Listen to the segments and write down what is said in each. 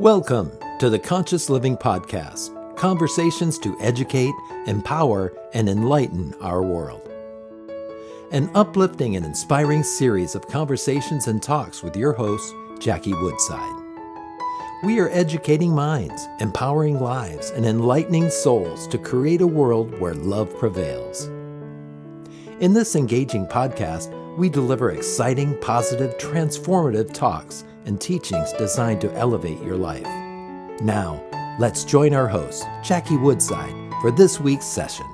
Welcome to the Conscious Living Podcast, conversations to educate, empower, and enlighten our world. An uplifting and inspiring series of conversations and talks with your host, Jackie Woodside. We are educating minds, empowering lives, and enlightening souls to create a world where love prevails. In this engaging podcast, we deliver exciting, positive, transformative talks and teachings designed to elevate your life. Now, let's join our host, Jackie Woodside, for this week's session.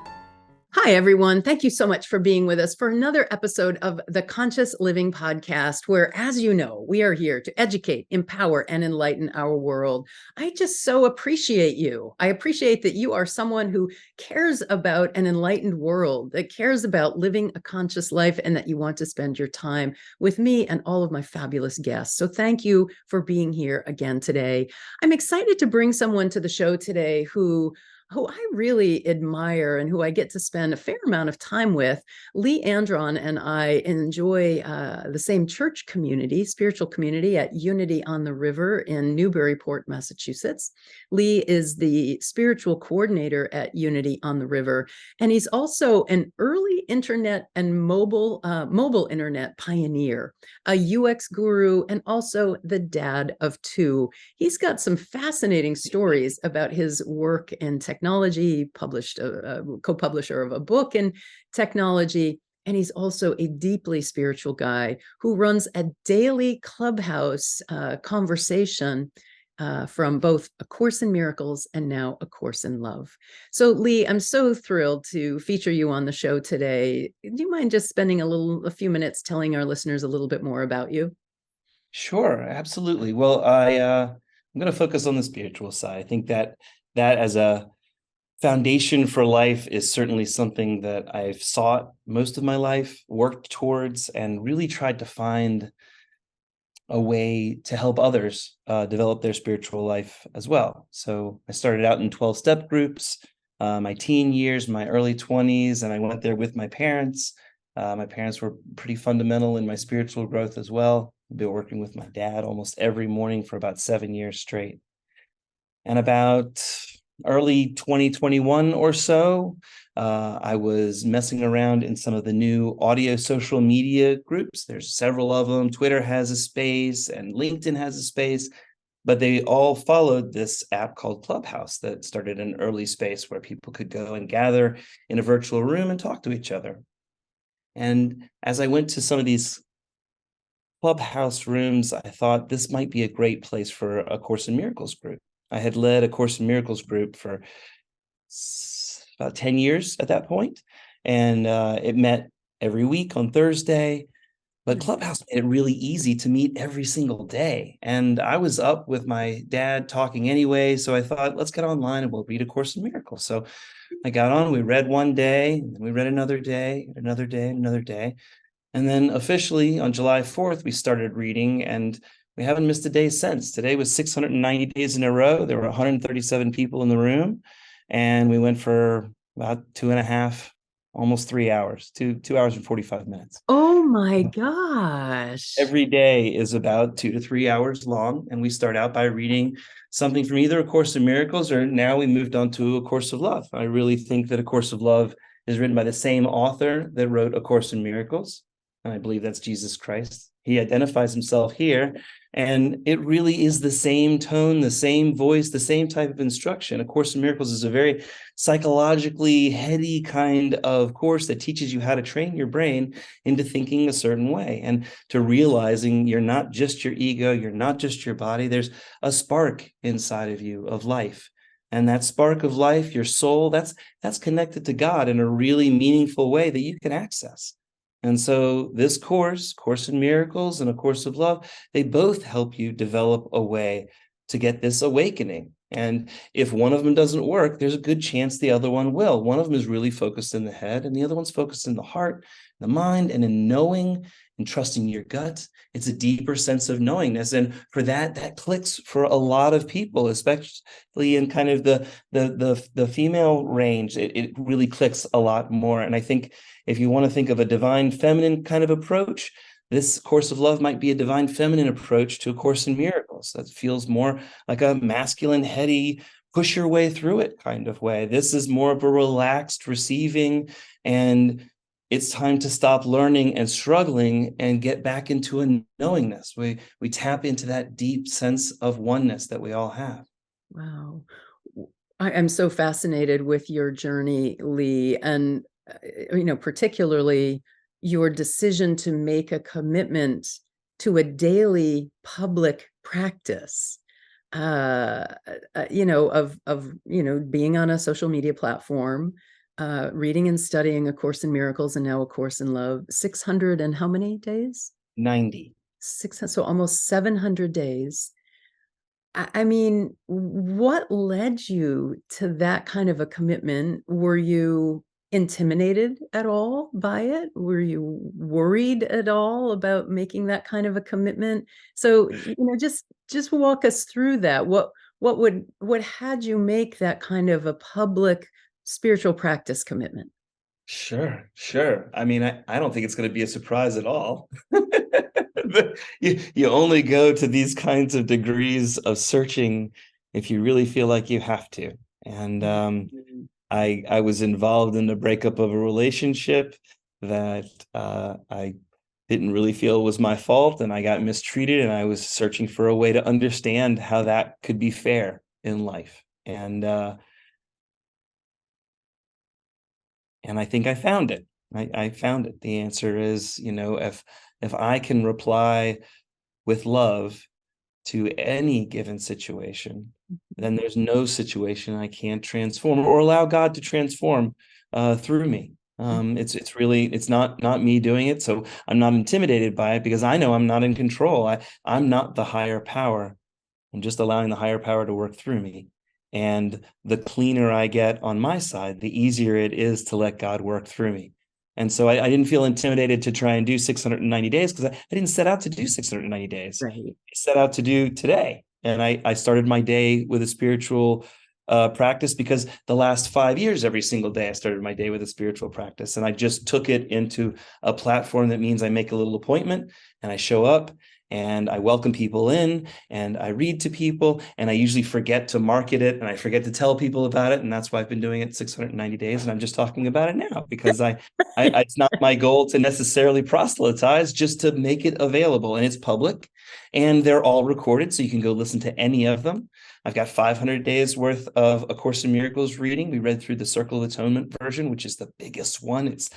Hi, everyone. Thank you so much for being with us for another episode of the Conscious Living Podcast, where, as you know, we are here to educate, empower, and enlighten our world. I just so appreciate you. I appreciate that you are someone who cares about an enlightened world, that cares about living a conscious life, and that you want to spend your time with me and all of my fabulous guests. So thank you for being here again today. I'm excited to bring someone to the show today who I really admire and who I get to spend a fair amount of time with. Lee Andron and I enjoy the same church community, spiritual community at Unity on the River in Newburyport, Massachusetts. Lee is the spiritual coordinator at Unity on the River, and he's also an early internet and mobile internet pioneer, a UX guru, and also the dad of two. He's got some fascinating stories about his work in technology, published a co-publisher of a book in technology. And he's also a deeply spiritual guy who runs a daily clubhouse conversation from both A Course in Miracles and now A Course in Love. So Lee, I'm so thrilled to feature you on the show today. Do you mind just spending a few minutes telling our listeners a little bit more about you? Sure, absolutely. Well, I'm going to focus on the spiritual side. I think that as a foundation for life is certainly something that I've sought most of my life, worked towards, and really tried to find a way to help others develop their spiritual life as well. So I started out in 12-step groups, my teen years, my early 20s, and I went there with my parents. My parents were pretty fundamental in my spiritual growth as well. I've been working with my dad almost every morning for about 7 years straight. And about early 2021 or so, I was messing around in some of the new audio social media groups. There's several of them. Twitter has a space and LinkedIn has a space, but they all followed this app called Clubhouse that started an early space where people could go and gather in a virtual room and talk to each other. And as I went to some of these Clubhouse rooms, I thought this might be a great place for a Course in Miracles group. I had led a Course in Miracles group for about 10 years at that point, and it met every week on Thursday. But Clubhouse made it really easy to meet every single day. And I was up with my dad talking anyway, so I thought, let's get online and we'll read A Course in Miracles. So I got on, we read one day, and then we read another day, another day, another day. And then officially on July 4th, we started reading, and we haven't missed a day since. Today was 690 days in a row. There were 137 people in the room, and we went for about 2.5, almost 3 hours, 2 hours and 45 minutes. Oh my gosh. Every day is about 2 to 3 hours long, and we start out by reading something from either A Course in Miracles, or now we moved on to A Course of Love. I really think that A Course of Love is written by the same author that wrote A Course in Miracles, and I believe that's Jesus Christ. He identifies himself here, and it really is the same tone, the same voice, the same type of instruction. A Course in Miracles is a very psychologically heady kind of course that teaches you how to train your brain into thinking a certain way and to realizing you're not just your ego, you're not just your body. There's a spark inside of you of life. And that spark of life, your soul, that's connected to God in a really meaningful way that you can access. And so this Course in Miracles and A Course of Love, they both help you develop a way to get this awakening. And if one of them doesn't work, there's a good chance the other one will. One of them is really focused in the head, and the other one's focused in the heart, the mind, and in knowing and trusting your gut. It's a deeper sense of knowingness. And for that clicks for a lot of people, especially in kind of the female range. It really clicks a lot more. And I think if you want to think of a divine feminine kind of approach, this Course of Love might be a divine feminine approach to A Course in Miracles that feels more like a masculine, heady, push your way through it kind of way. This is more of a relaxed receiving, and it's time to stop learning and struggling and get back into a knowingness. We tap into that deep sense of oneness that we all have. Wow. I am so fascinated with your journey, Lee, and particularly your decision to make a commitment to a daily public practice. Of being on a social media platform, reading and studying A Course in Miracles, and now A Course in Love. 600 and how many days? 90. So almost 700 days. I mean, what led you to that kind of a commitment? Were you intimidated at all by it? Were you worried at all about making that kind of a commitment? So, just walk us through that. What had you make that kind of a public spiritual practice commitment? Sure. I mean, I don't think it's going to be a surprise at all. You only go to these kinds of degrees of searching if you really feel like you have to. And I was involved in the breakup of a relationship that I didn't really feel was my fault, and I got mistreated, and I was searching for a way to understand how that could be fair in life. And I think I found it. I found it. The answer is, if I can reply with love to any given situation, then there's no situation I can't transform or allow God to transform through me. It's not me doing it, so I'm not intimidated by it because I know I'm not in control. I'm not the higher power. I'm just allowing the higher power to work through me. And the cleaner I get on my side, the easier it is to let God work through me. And so I didn't feel intimidated to try and do 690 days because I didn't set out to do 690 days. Right. I set out to do today. And I started my day with a spiritual practice because the last 5 years, every single day, I started my day with a spiritual practice. And I just took it into a platform that means I make a little appointment and I show up. And I welcome people in and I read to people, and I usually forget to market it and I forget to tell people about it. And that's why I've been doing it 690 days. And I'm just talking about it now because it's not my goal to necessarily proselytize, just to make it available. And it's public and they're all recorded. So you can go listen to any of them. I've got 500 days worth of A Course in Miracles reading. We read through the Circle of Atonement version, which is the biggest one. It's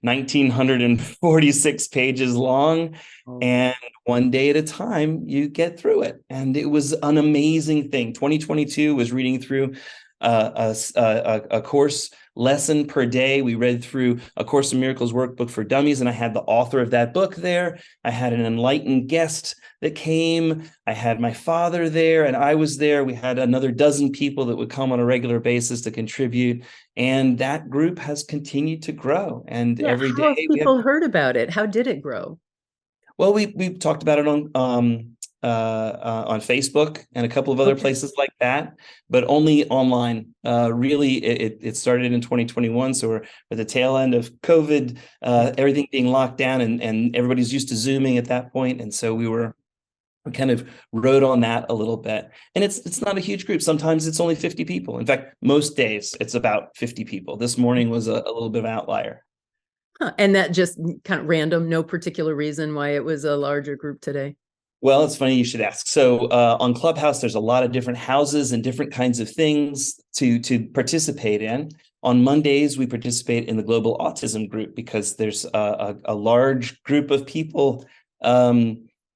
1,946 pages long. And one day at a time, you get through it. And it was an amazing thing. 2022 was reading through a course lesson per day. We read through A Course in Miracles workbook for dummies, and I had the author of that book there. I had an enlightened guest that came. I had my father there, and I was there. We had another dozen people that would come on a regular basis to contribute, and that group has continued to grow. And every day, how have people heard about it? How did it grow? Well, we talked about it on Facebook and a couple of other places like that, but only online. Really, it started in 2021, so we're at the tail end of COVID, everything being locked down, and everybody's used to Zooming at that point, and so we kind of rode on that a little bit. And it's not a huge group. Sometimes it's only 50 people. In fact, most days it's about 50 people. This morning was a little bit of an outlier. Huh. And that just kind of random, no particular reason why it was a larger group today? Well, it's funny you should ask. So on Clubhouse, there's a lot of different houses and different kinds of things to participate in. On Mondays, we participate in the Global Autism Group because there's a large group of people,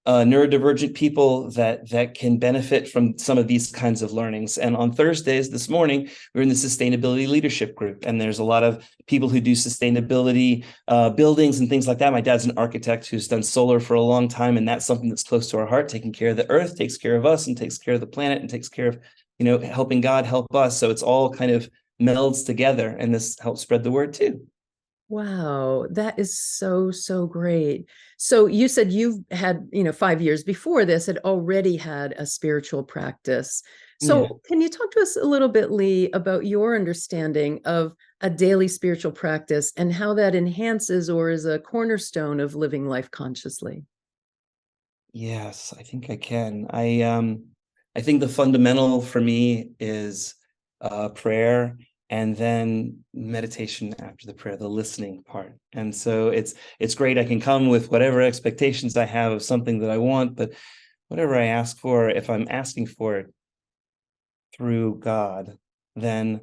neurodivergent people that can benefit from some of these kinds of learnings. And on Thursdays, this morning, we're in the Sustainability Leadership Group, and there's a lot of people who do sustainability buildings and things like that. My dad's an architect who's done solar for a long time, and that's something that's close to our heart. Taking care of the earth takes care of us and takes care of the planet and takes care of, helping God help us. So it's all kind of melds together, and this helps spread the word too. Wow, that is so, so great. So you said you've had, 5 years before this, had already had a spiritual practice. Yeah. So can you talk to us a little bit, Lee, about your understanding of a daily spiritual practice and how that enhances or is a cornerstone of living life consciously? Yes, I think I can. I think the fundamental for me is prayer and then meditation after the prayer, the listening part. And so it's great. I can come with whatever expectations I have of something that I want, but whatever I ask for, if I'm asking for it through God, then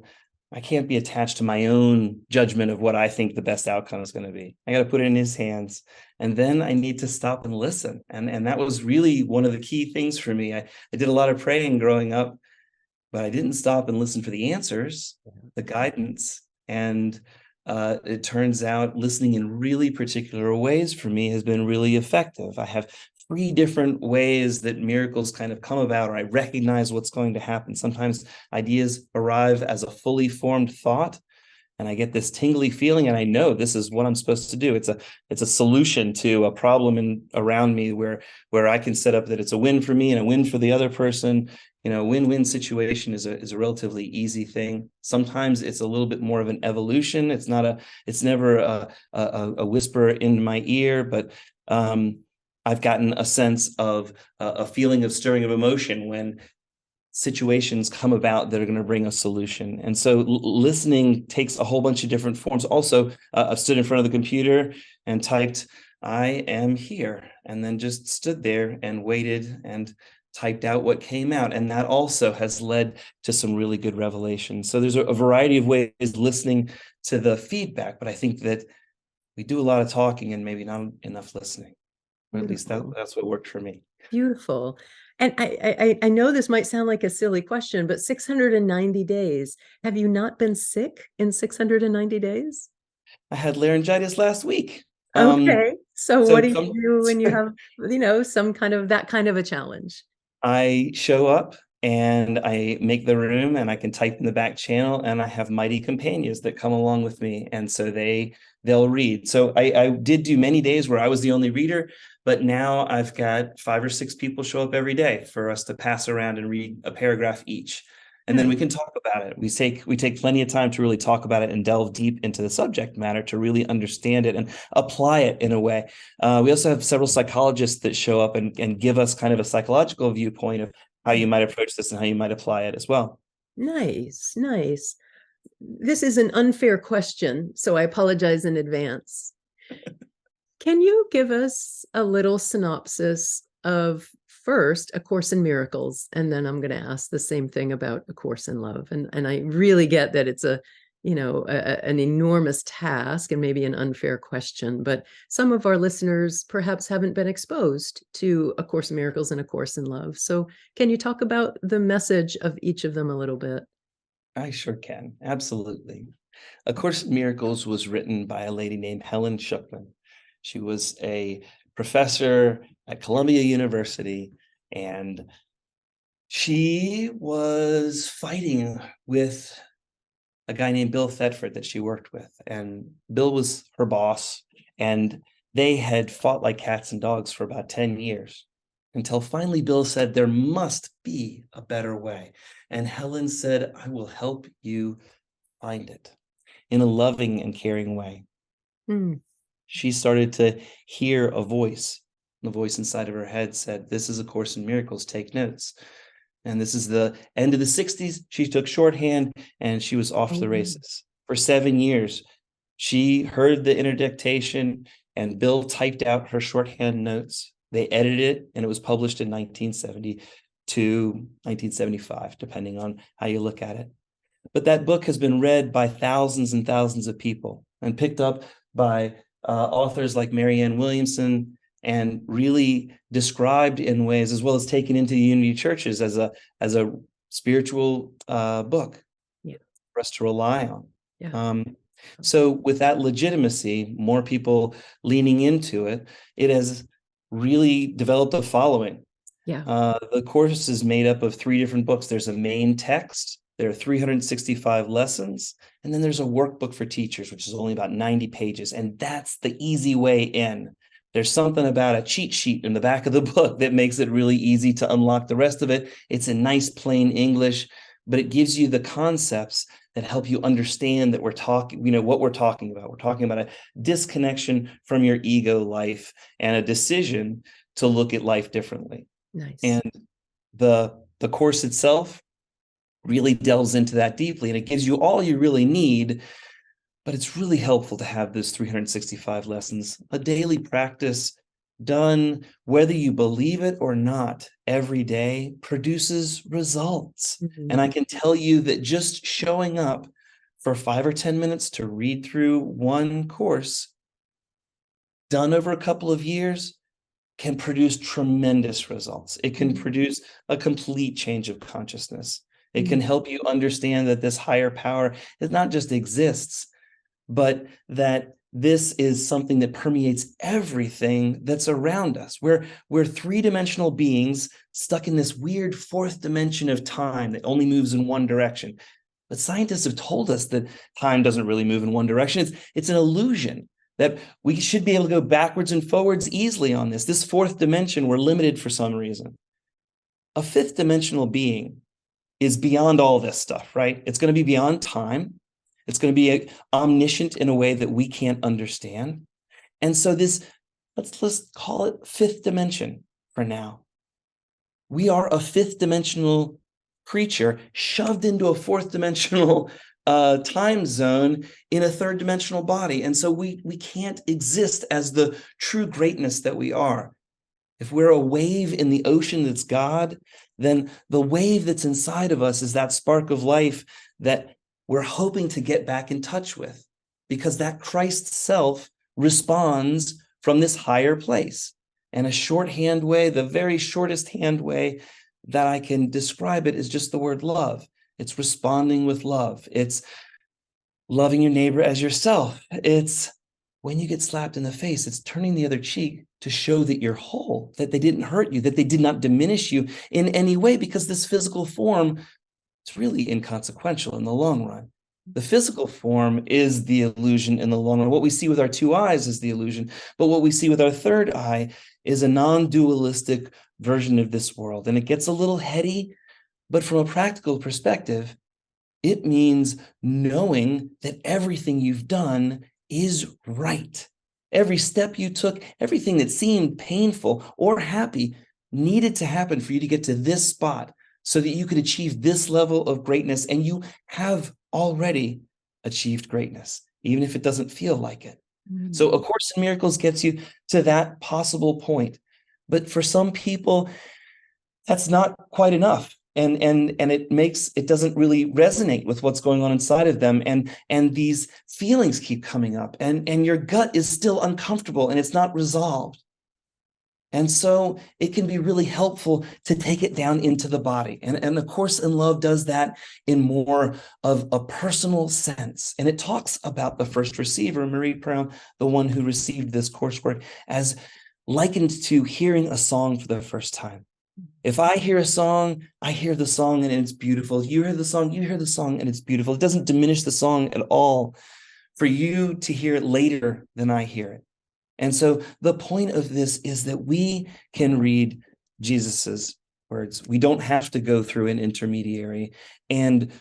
I can't be attached to my own judgment of what I think the best outcome is going to be. I got to put it in his hands. And then I need to stop and listen. And that was really one of the key things for me. I did a lot of praying growing up, but I didn't stop and listen for the answers, the guidance. And it turns out listening in really particular ways for me has been really effective. I have three different ways that miracles kind of come about, or I recognize what's going to happen. Sometimes ideas arrive as a fully formed thought, and I get this tingly feeling, and I know this is what I'm supposed to do. It's a solution to a problem around me where I can set up that it's a win for me and a win for the other person. Win-win situation is a relatively easy thing. Sometimes it's a little bit more of an evolution. It's never a whisper in my ear, but I've gotten a sense of a feeling of stirring of emotion when situations come about that are going to bring a solution. And so listening takes a whole bunch of different forms. Also, I've stood in front of the computer and typed, "I am here," and then just stood there and waited and typed out what came out. And that also has led to some really good revelations. So there's a variety of ways listening to the feedback, but I think that we do a lot of talking and maybe not enough listening. Or at least Beautiful. that's what worked for me. Beautiful. And I know this might sound like a silly question, but 690 days. Have you not been sick in 690 days? I had laryngitis last week. Okay. So what So do you do when you have, some kind of that kind of a challenge? I show up and I make the room and I can type in the back channel, and I have mighty companions that come along with me. And so they'll read. So I did do many days where I was the only reader, but now I've got 5 or 6 people show up every day for us to pass around and read a paragraph each. And then we can talk about it. We take plenty of time to really talk about it and delve deep into the subject matter to really understand it and apply it in a way. We also have several psychologists that show up and give us kind of a psychological viewpoint of how you might approach this and how you might apply it as well. Nice, nice. This is an unfair question, so I apologize in advance. Can you give us a little synopsis of first A Course in Miracles, and then I'm going to ask the same thing about A Course in Love. And I really get that it's an enormous task and maybe an unfair question, but some of our listeners perhaps haven't been exposed to A Course in Miracles and A Course in Love. So can you talk about the message of each of them a little bit? I sure can. Absolutely. A Course in Miracles was written by a lady named Helen Schucman. She was a professor at Columbia University, and she was fighting with a guy named Bill Thetford that she worked with. And Bill was her boss, and they had fought like cats and dogs for about 10 years until finally Bill said, "There must be a better way." And Helen said, "I will help you find it," in a loving and caring way. Hmm. She started to hear a voice. The voice inside of her head said, "This is A Course in Miracles, take notes." And this is the end of the 60s. She took shorthand and she was off to the races. For 7 years, she heard the interdictation and Bill typed out her shorthand notes. They edited it and it was published in 1970 to 1975, depending on how you look at it. But that book has been read by thousands and thousands of people and picked up by authors like Marianne Williamson, and really described in ways, as well as taken into unity churches as a spiritual book for us to rely on. Yeah. So with that legitimacy, more people leaning into it, it has really developed a following. Yeah. The course is made up of 3 different books. There's a main text, There are 365 lessons, and then there's a workbook for teachers, which is only about 90 pages, and that's the easy way in. There's something about a cheat sheet in the back of the book that makes it really easy to unlock the rest of it. It's in nice, plain English, but it gives you the concepts that help you understand that we're talking, what we're talking about. We're talking about a disconnection from your ego life and a decision to look at life differently. Nice. And the course itself really delves into that deeply, and it gives you all you really need. But it's really helpful to have those 365 lessons, a daily practice done, whether you believe it or not, every day produces results. Mm-hmm. And I can tell you that just showing up for 5 or 10 minutes to read through one course, done over a couple of years, can produce tremendous results. It can produce a complete change of consciousness. It can help you understand that this higher power is not just exists, but that this is something that permeates everything that's around us. We're three-dimensional beings stuck in this weird fourth dimension of time that only moves in one direction. But scientists have told us that time doesn't really move in one direction. It's an illusion, that we should be able to go backwards and forwards easily on this. This fourth dimension, we're limited for some reason. A fifth dimensional being is beyond all this stuff, right? It's going to be beyond time. It's going to be omniscient in a way that we can't understand. And so this, let's call it fifth dimension for now. We are a fifth dimensional creature shoved into a fourth dimensional time zone in a third dimensional body. And so we can't exist as the true greatness that we are. If we're a wave in the ocean that's God, then the wave that's inside of us is that spark of life that we're hoping to get back in touch with, because that Christ self responds from this higher place. And a shorthand way, the very shortest hand way that I can describe it, is just the word love. It's responding with love. It's loving your neighbor as yourself. It's when you get slapped in the face, it's turning the other cheek to show that you're whole, that they didn't hurt you, that they did not diminish you in any way, because this physical form, it's really inconsequential in the long run. The physical form is the illusion in the long run. What we see with our two eyes is the illusion, but what we see with our third eye is a non-dualistic version of this world. And it gets a little heady, but from a practical perspective, it means knowing that everything you've done is right. Every step you took, everything that seemed painful or happy needed to happen for you to get to this spot, so that you could achieve this level of greatness. And you have already achieved greatness, even if it doesn't feel like it. Mm-hmm. So A Course in Miracles gets you to that possible point. But for some people, that's not quite enough. And it doesn't really resonate with what's going on inside of them. And these feelings keep coming up, and your gut is still uncomfortable and it's not resolved. And so it can be really helpful to take it down into the body. And A Course in Love does that in more of a personal sense. And it talks about the first receiver, Marie Brown, the one who received this coursework, as likened to hearing a song for the first time. If I hear a song, I hear the song and it's beautiful. You hear the song, you hear the song and it's beautiful. It doesn't diminish the song at all for you to hear it later than I hear it. And so the point of this is that we can read Jesus's words. We don't have to go through an intermediary. And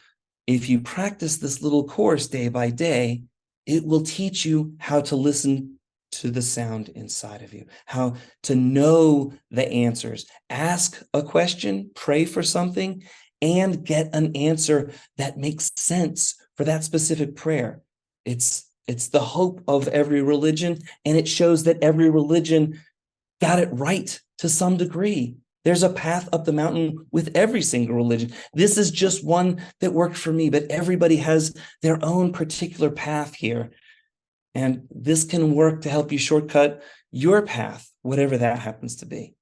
if you practice this little course day by day, it will teach you how to listen to the sound inside of you, how to know the answers. Ask a question, pray for something, and get an answer that makes sense for that specific prayer. It's the hope of every religion, and it shows that every religion got it right to some degree. There's a path up the mountain with every single religion. This is just one that worked for me, but everybody has their own particular path here. And this can work to help you shortcut your path, whatever that happens to be.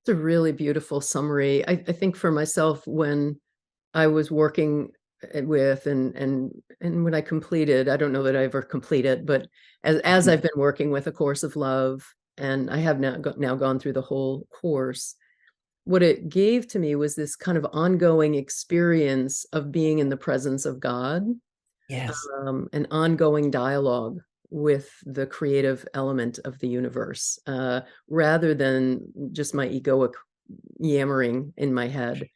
It's a really beautiful summary. I think for myself, when I was working with and when I completed, I don't know that I ever completed, but as I've been working with A Course of Love, and I have now gone through the whole course, what it gave to me was this kind of ongoing experience of being in the presence of God, Yes. an ongoing dialogue with the creative element of the universe, rather than just my egoic yammering in my head.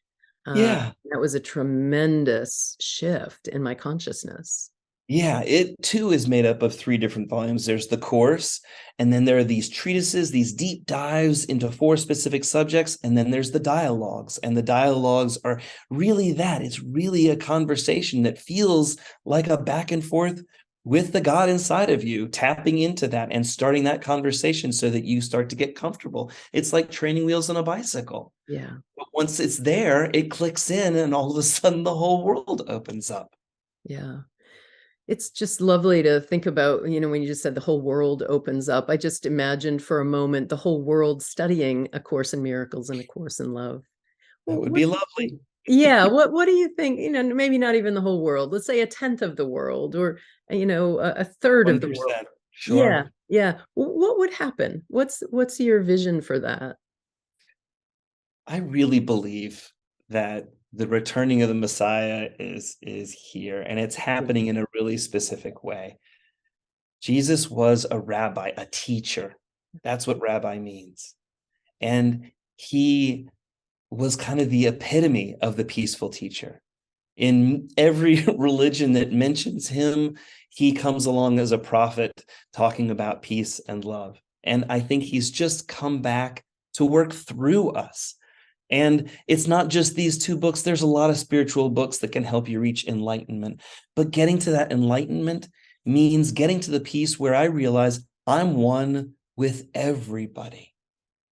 Yeah. That was a tremendous shift in my consciousness. Yeah, it too is made up of three different volumes. There's the course, and then there are these treatises, these deep dives into four specific subjects, and then there's the dialogues. And the dialogues are really that. It's really a conversation that feels like a back and forth with the God inside of you, tapping into that and starting that conversation so that you start to get comfortable. It's like training wheels on a bicycle. Yeah. But once it's there, it clicks in, and all of a sudden the whole world opens up. Yeah. It's just lovely to think about, when you just said the whole world opens up. I just imagined for a moment the whole world studying A Course in Miracles and A Course in Love. That Well, would be lovely. yeah, what do you think? Maybe not even the whole world. Let's say a tenth of the world, or a third of the world. 1%. Yeah, Sure. yeah. What would happen? What's your vision for that? I really believe that the returning of the Messiah is here, and it's happening in a really specific way. Jesus was a rabbi, a teacher. That's what rabbi means. And he was kind of the epitome of the peaceful teacher. In every religion that mentions him, he comes along as a prophet talking about peace and love. And I think he's just come back to work through us. And it's not just these two books. There's a lot of spiritual books that can help you reach enlightenment. But getting to that enlightenment means getting to the peace where I realize I'm one with everybody.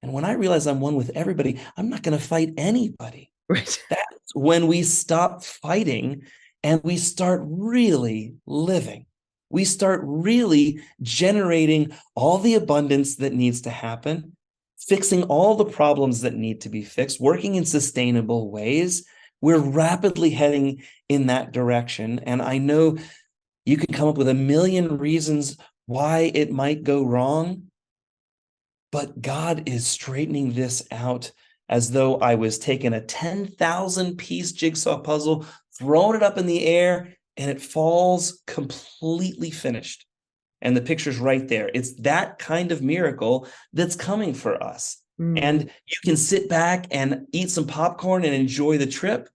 And when I realize I'm one with everybody, I'm not going to fight anybody. Right. That's when we stop fighting and we start really living. We start really generating all the abundance that needs to happen, fixing all the problems that need to be fixed, working in sustainable ways. We're rapidly heading in that direction. And I know you can come up with a million reasons why it might go wrong, but God is straightening this out as though I was taking a 10,000 piece jigsaw puzzle, throwing it up in the air, and it falls completely finished. And the picture's right there. It's that kind of miracle that's coming for us. And you can sit back and eat some popcorn and enjoy the trip,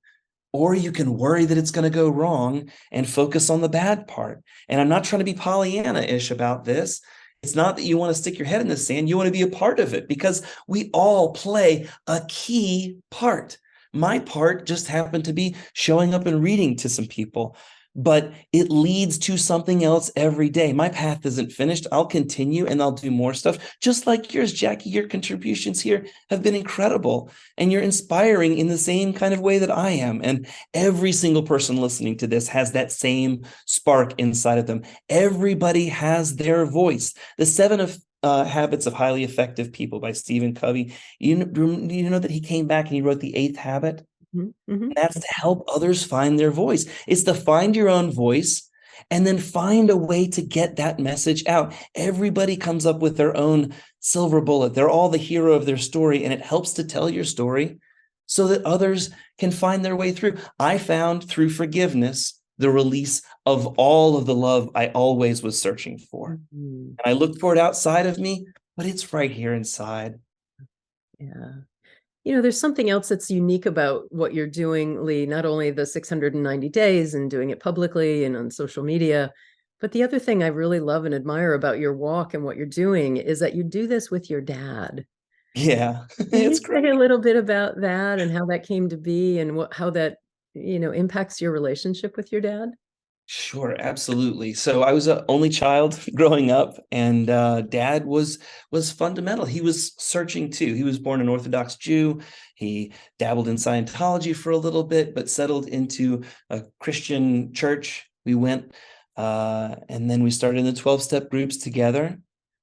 or you can worry that it's going to go wrong and focus on the bad part. And I'm not trying to be Pollyanna-ish about this. It's not that you want to stick your head in the sand. You want to be a part of it, because we all play a key part. My part just happened to be showing up and reading to some people, but it leads to something else every day. My path isn't finished. I'll continue and I'll do more stuff, just like yours, Jackie. Your contributions here have been incredible, and you're inspiring in the same kind of way that I am. And every single person listening to this has that same spark inside of them. Everybody has their voice. The Seven Habits of Highly Effective People by Stephen Covey. You know that he came back and he wrote the eighth habit? And that's to help others find their voice. It's to find your own voice and then find a way to get that message out. Everybody comes up with their own silver bullet. They're all the hero of their story, and it helps to tell your story so that others can find their way through. I found through forgiveness the release of all of the love I always was searching for. And I looked for it outside of me, but it's right here inside. Yeah. There's something else that's unique about what you're doing, Lee, not only the 690 days and doing it publicly and on social media, but the other thing I really love and admire about your walk and what you're doing is that you do this with your dad. Yeah, Can you it's great. say a little bit about that and how that came to be, and how that, impacts your relationship with your dad? Sure, absolutely. So I was an only child growing up, and Dad was fundamental. He was searching too. He was born an Orthodox Jew. He dabbled in Scientology for a little bit, but settled into a Christian church. We went, and then we started in the 12-step groups together.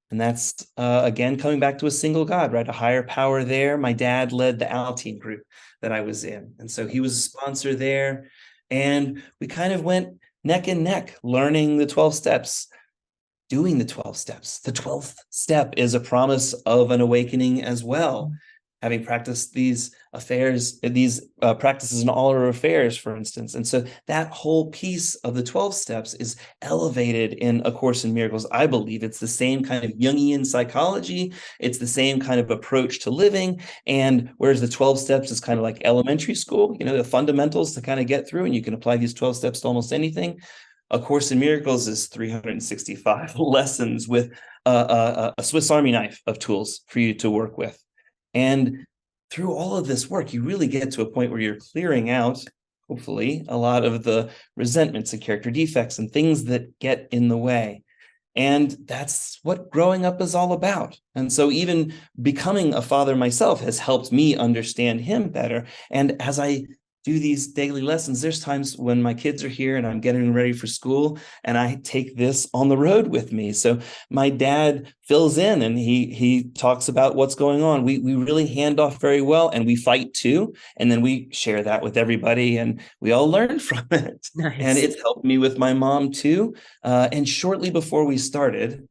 And that's, again, coming back to a single God, right? A higher power there. My dad led the Alateen group that I was in. And so he was a sponsor there. And we kind of went neck and neck, learning the 12 steps, doing the 12 steps. The 12th step is a promise of an awakening as well. having practiced these practices in all our affairs, for instance. And so that whole piece of the 12 steps is elevated in A Course in Miracles. I believe it's the same kind of Jungian psychology. It's the same kind of approach to living. And whereas the 12 steps is kind of like elementary school, the fundamentals to kind of get through, and you can apply these 12 steps to almost anything. A Course in Miracles is 365 lessons with a Swiss Army knife of tools for you to work with. And through all of this work, you really get to a point where you're clearing out, hopefully, a lot of the resentments and character defects and things that get in the way. And that's what growing up is all about. And so even becoming a father myself has helped me understand him better. And as I do these daily lessons, there's times when my kids are here and I'm getting ready for school and I take this on the road with me. So my dad fills in and he talks about what's going on. We really hand off very well, and we fight too. And then we share that with everybody and we all learn from it. Nice. And it's helped me with my mom too. And shortly before we started,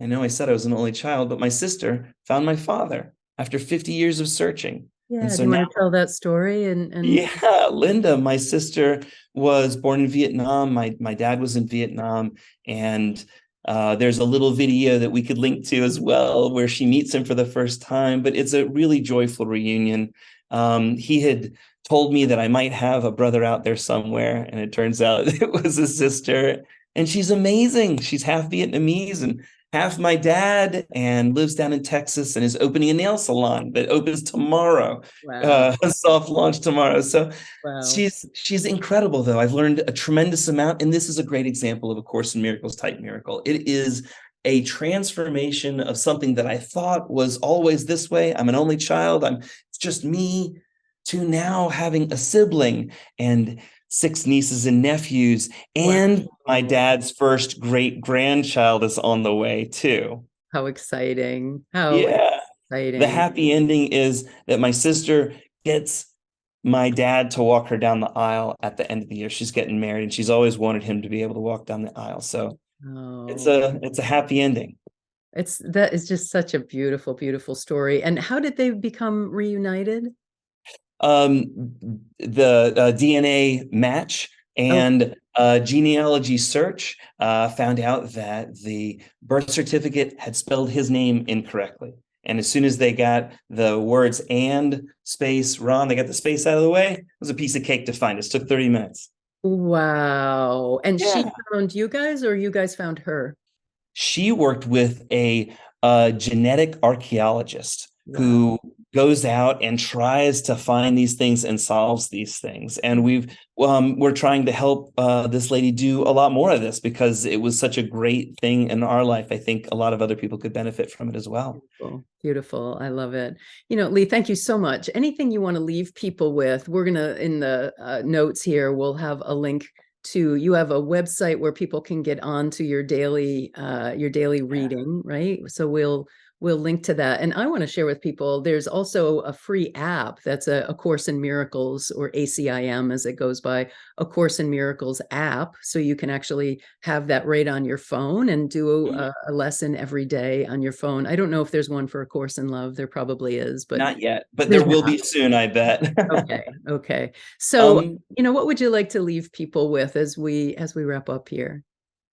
I know I said I was an only child, but my sister found my father after 50 years of searching. Yeah, And so do you now, want to tell that story? And yeah, Linda, my sister, was born in Vietnam. My dad was in Vietnam, and there's a little video that we could link to as well where she meets him for the first time. But it's a really joyful reunion. He had told me that I might have a brother out there somewhere, and it turns out it was a sister, and she's amazing. She's half Vietnamese and half my dad, and lives down in Texas and is opening a nail salon that opens tomorrow. Wow. A soft launch tomorrow. So Wow. she's incredible, though. I've learned a tremendous amount, and this is a great example of a Course in Miracles type miracle. It is a transformation of something that I thought was always this way. I'm an only child. It's just me, to now having a sibling and 6 nieces and nephews, and Wow. my dad's first great grandchild is on the way too. How exciting. How Yeah. exciting. The happy ending is that my sister gets my dad to walk her down the aisle at the end of the year. She's getting married, and she's always wanted him to be able to walk down the aisle. So it's a happy ending. That is just such a beautiful, beautiful story. And how did they become reunited? The DNA match and genealogy search found out that the birth certificate had spelled his name incorrectly. And as soon as they got the words and space Ron, they got the space out of the way, it was a piece of cake to find. It took 30 minutes. Wow. And Yeah. she found you guys, or you guys found her? She worked with a genetic archaeologist who goes out and tries to find these things and solves these things. And we're trying to help this lady do a lot more of this, because it was such a great thing in our life. I think a lot of other people could benefit from it as well. Beautiful. Beautiful. I love it. Lee, thank you so much. Anything you want to leave people with? We're going to, in the notes here, we'll have a link to, you have a website where people can get on to your daily reading, right? So we'll link to that. And I want to share with people, there's also a free app that's a Course in Miracles, or ACIM as it goes by, a Course in Miracles app. So you can actually have that right on your phone and do a lesson every day on your phone. I don't know if there's one for A Course in Love. There probably is, but not yet, but there will be soon, I bet. Okay. So, what would you like to leave people with as we wrap up here?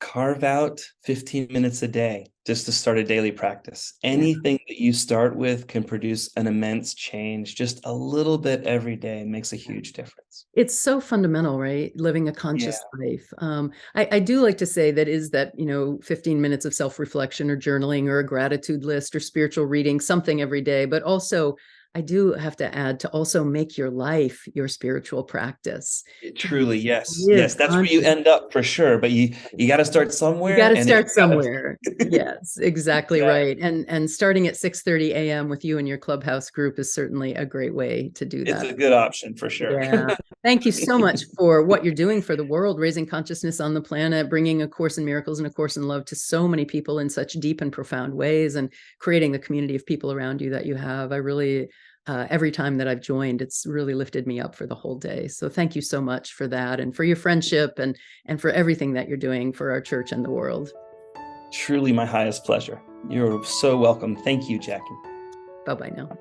Carve out 15 minutes a day just to start a daily practice. Anything that you start with can produce an immense change. Just a little bit every day makes a huge difference. It's so fundamental, right? Living a conscious life. I do like to say that 15 minutes of self-reflection or journaling or a gratitude list or spiritual reading, something every day, but also I do have to add to also make your life your spiritual practice. Truly, yes. Yes, that's where you end up for sure. But you got to start somewhere. You got to start somewhere. Yes, exactly right. And starting at 6:30 a.m. with you and your Clubhouse group is certainly a great way to do that. It's a good option for sure. Yeah. Thank you so much for what you're doing for the world, raising consciousness on the planet, bringing A Course in Miracles and A Course in Love to so many people in such deep and profound ways, and creating the community of people around you that you have. I really, every time that I've joined, it's really lifted me up for the whole day. So thank you so much for that, and for your friendship, and for everything that you're doing for our church and the world. Truly my highest pleasure. You're so welcome. Thank you, Jackie. Bye-bye now.